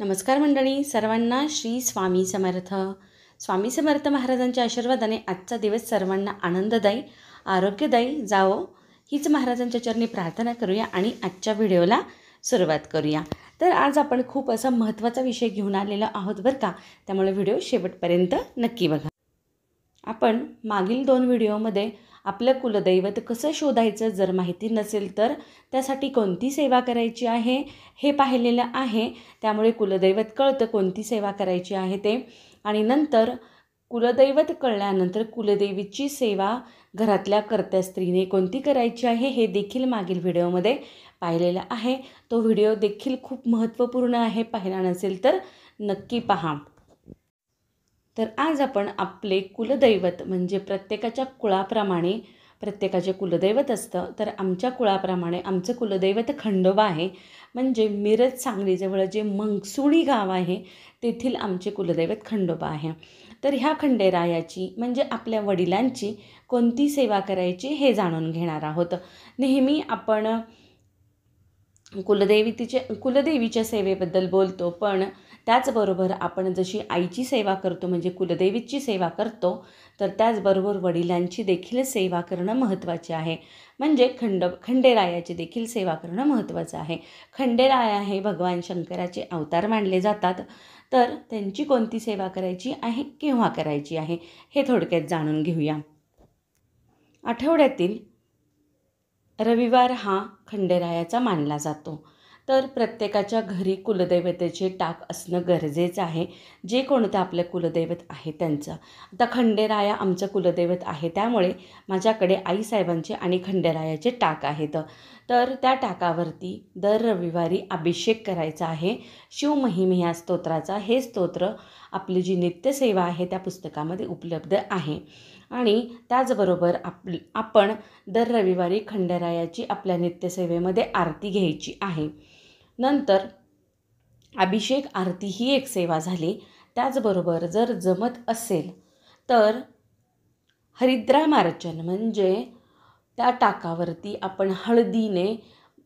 नमस्कार मंडळी, सर्वांना श्री स्वामी समर्थ. स्वामी समर्थ महाराजांच्या आशीर्वादाने आजचा दिवस सर्वांना आनंददायी, आरोग्यदायी जावो हीच महाराजांच्या चरणी प्रार्थना करूया आणि आजच्या व्हिडिओला सुरुवात करूया. तर आज आपण खूप असा महत्त्वाचा विषय घेऊन आलेलो आहोत बरं का, त्यामुळे व्हिडिओ शेवटपर्यंत नक्की बघा. आपण मागील 2 व्हिडिओमध्ये आपलं कुलदैवत कसं शोधायचं जर माहिती नसेल तर त्यासाठी कोणती सेवा करायची आहे हे पाहिलेलं आहे. त्यामुळे कुलदैवत कळतं कोणती सेवा करायची आहे ते. आणि नंतर कुलदैवत कळल्यानंतर कुलदेवीची सेवा घरातल्या कर्त्या स्त्रीने कोणती करायची आहे हे देखील मागील व्हिडिओमध्ये पाहिलेलं आहे. तो व्हिडिओ देखील खूप महत्त्वपूर्ण आहे, पाहिला नसेल तर नक्की पहा. तर आज आपण आपले कुलदैवत म्हणजे प्रत्येकाच्या कुळाप्रमाणे प्रत्येकाचे कुलदैवत असतं. तर आमच्या कुळाप्रमाणे आमचं कुलदैवत खंडोबा आहे. म्हणजे मिरज सांगलीजवळ जे मंगसुळी गाव आहे तेथील आमचे कुलदैवत खंडोबा आहे. तर ह्या खंडेरायाची म्हणजे आपल्या वडिलांची कोणती सेवा करायची हे जाणून घेणार आहोत. नेहमी आपण कुलदेवीच्या सेवेबद्दल बोलतो, पण त्याचबरोबर आपण जशी आईची सेवा करतो म्हणजे कुलदेवीची सेवा करतो, तर त्याचबरोबर वडिलांची देखील सेवा करणं महत्त्वाचे आहे. म्हणजे खंडेरायाची देखील सेवा करणं महत्त्वाचं आहे. खंडेराया हे भगवान शंकराचे अवतार मानले जातात. तर त्यांची कोणती सेवा करायची आहे, केव्हा करायची आहे हे थोडक्यात जाणून घेऊया. आठवड्यातील रविवार हा खंडेरायाचा मानला जातो. तर प्रत्येकाच्या घरी कुलदैवतेचे टाक असणं गरजेचं आहे, जे कोणतं आपलं कुलदैवत आहे त्यांचं. आता खंडेराया आमचं कुलदैवत आहे, त्यामुळे माझ्याकडे आईसाहेबांचे आणि खंडेरायाचे टाक आहेत. तर त्या टाकावरती दर रविवारी अभिषेक करायचा आहे शिवमहिम ह्या स्तोत्राचा. हे स्तोत्र आपली जी नित्यसेवा आहे त्या पुस्तकामध्ये उपलब्ध आहे. आणि त्याचबरोबर आपण दर रविवारी खंडेरायाची आपल्या नित्यसेवेमध्ये आरती घ्यायची आहे. नंतर अभिषेक आरती ही एक सेवा झाली. त्याचबरोबर जर जमत असेल तर हरिद्रामार्चन म्हणजे त्या टाकावरती आपण हळदीने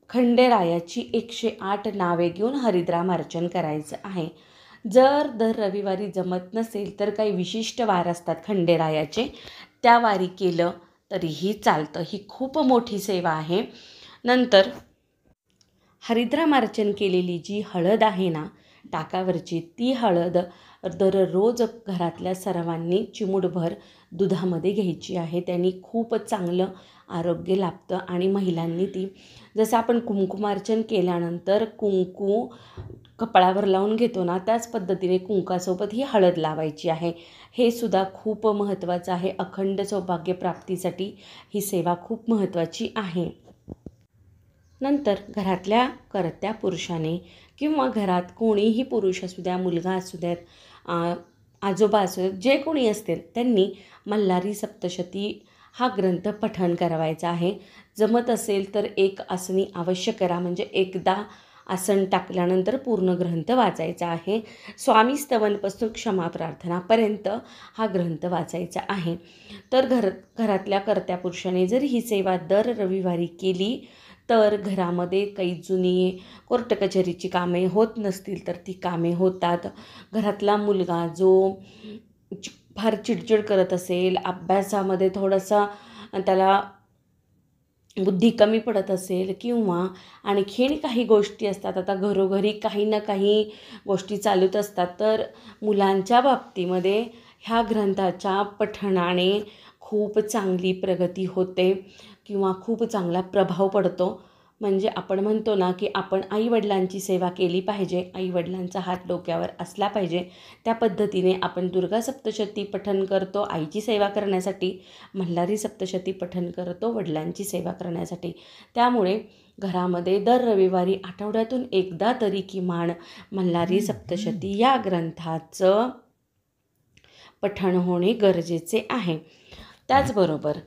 खंडेरायाची 108 नावे घेऊन हरिद्रामार्चन करायचं आहे. जर दर रविवारी जमत नसेल तर काही विशिष्ट वार असतात खंडेरायाचे, त्या वारी केलं तरीही चालतं. ही खूप मोठी सेवा आहे. नंतर हरिद्रामार्चन केलेली जी हळद आहे ना टाकावरची, ती हळद दररोज घरातल्या सर्वांनी चिमूटभर दुधामध्ये घ्यायची आहे. त्यांनी खूप चांगलं आरोग्य लाभतं. आणि महिलांनी ती, जसं आपण कुंकुमार्चन केल्यानंतर कुंकू कपाळावर लावून घेतो ना, त्याच पद्धतीने कुंकासोबत ही हळद लावायची आहे. हे सुद्धा खूप महत्त्वाचं आहे. अखंड सौभाग्य प्राप्तीसाठी ही सेवा खूप महत्त्वाची आहे. नंतर घरातल्या कर्त्या पुरुषाने किंवा घरात कोणीही पुरुष असू द्या, मुलगा असू द्यात, आजोबा असू द्यात, जे कोणी असतील त्यांनी मल्हारी सप्तशती हा ग्रंथ पठण करावायचा आहे. जमत असेल तर एक आसनी अवश्य करा. म्हणजे एकदा आसन टाकल्यानंतर पूर्ण ग्रंथ वाचायचा आहे. स्वामी स्तवनपासून क्षमा प्रार्थनापर्यंत हा ग्रंथ वाचायचा आहे. तर घरातल्या कर्त्या पुरुषाने जर ही सेवा दर रविवारी केली तर घरामध्ये काही जुनी कोर्ट कचेरीची कामे होत नसतील तर ती कामे होतात. घरातला मुलगा जो फार चिडचिड करत असेल, अभ्यासामध्ये थोडासा त्याला बुद्धी कमी पडत असेल किंवा आणखीन काही गोष्टी असतात, आता घरोघरी काही ना काही गोष्टी चालूच असतात, तर मुलांच्या बाबतीमध्ये ह्या ग्रंथाच्या पठणाने खूप चांगली प्रगती होते किंवा खूप चांगला प्रभाव पडतो. म्हणजे आपण म्हणतो ना की आपण आईवडिलांची सेवा केली पाहिजे, आईवडिलांचा हात डोक्यावर असला पाहिजे. त्या पद्धतीने आपण दुर्गा सप्तशती पठण करतो आईची सेवा करण्यासाठी, मल्हारी सप्तशती पठण करतो वडिलांची सेवा करण्यासाठी. त्यामुळे घरामध्ये दर रविवारी आठवड्यातून एकदा तरी किमान मल्हारी सप्तशती या ग्रंथाचं पठण होणे गरजेचे आहे. त्याचबरोबर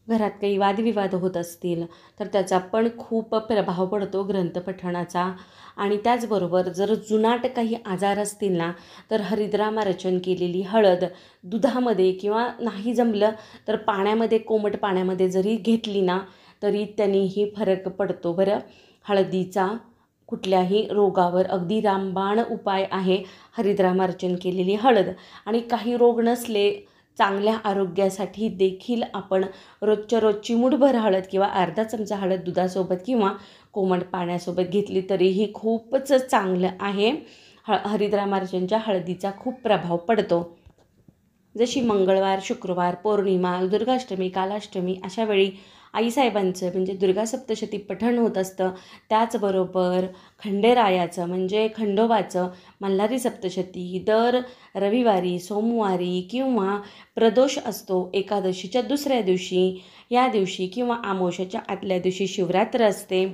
घरात काही वादविवाद होत असतील तर त्याचा पण खूप प्रभाव पडतो ग्रंथपठणाचा. आणि त्याचबरोबर जर जुनाट काही आजार असतील ना तर हरिद्रामार्चन केलेली हळद दुधामध्ये किंवा नाही जमलं तर पाण्यामध्ये, कोमट पाण्यामध्ये जरी घेतली ना तरी त्यांनीही फरक पडतो बरं. हळदीचा कुठल्याही रोगावर अगदी रामबाण उपाय आहे हरिद्रामार्जन केलेली हळद. आणि काही रोग नसले चांगल्या आरोग्यासाठी देखील आपण रोजच्या रोज चिमूटभर हळद किंवा अर्धा चमचा हळद दुधासोबत किंवा कोमट पाण्यासोबत घेतली तरीही खूपच चांगलं आहे. हरिद्रामार्जनच्या हळदीचा खूप प्रभाव पडतो. जशी मंगळवार, शुक्रवार, पौर्णिमा, दुर्गाष्टमी, कालाष्टमी अशा वेळी आईसाहेबांचं म्हणजे दुर्गा सप्तशती पठण होत असतं. त्याचबरोबर खंडेरायाचं म्हणजे खंडोबाचं मल्हारी सप्तशती दर रविवारी, सोमवारी किंवा प्रदोष असतो एकादशीच्या दुसऱ्या दिवशी, या दिवशी किंवा अमावस्येच्या आदल्या दिवशी शिवरात्र असते.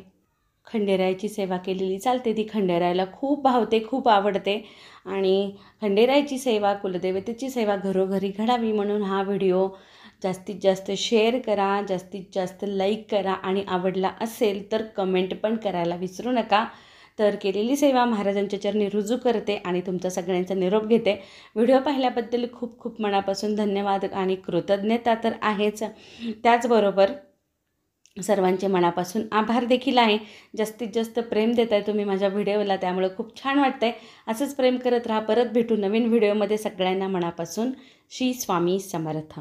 खंडेरायाची सेवा केलेली चालते. ती खंडेरायाला खूप भावते, खूप आवडते. आणि खंडेरायाची सेवा, कुलदेवतेची सेवा घरोघरी घडावी म्हणून हा व्हिडिओ जास्तीत जास्त शेअर करा, जास्तीत जास्त लाईक करा आणि आवडला असेल तर कमेंट पण करायला विसरू नका. तर केलेली सेवा महाराजांच्या चरणी रुजू करते आणि तुमचा सगळ्यांचा निरोप घेते. व्हिडिओ पाहिल्याबद्दल खूप खूप मनापासून धन्यवाद आणि कृतज्ञता तर आहेच. त्याचबरोबर सर्वांचे मनापासून आभार देखील आहे. जास्तीत जास्त प्रेम देत आहे तुम्ही माझ्या व्हिडिओला, त्यामुळे खूप छान वाटतं आहे. असंच प्रेम करत राहा. परत भेटू नवीन व्हिडिओमध्ये. सगळ्यांना मनापासून श्री स्वामी समर्थ.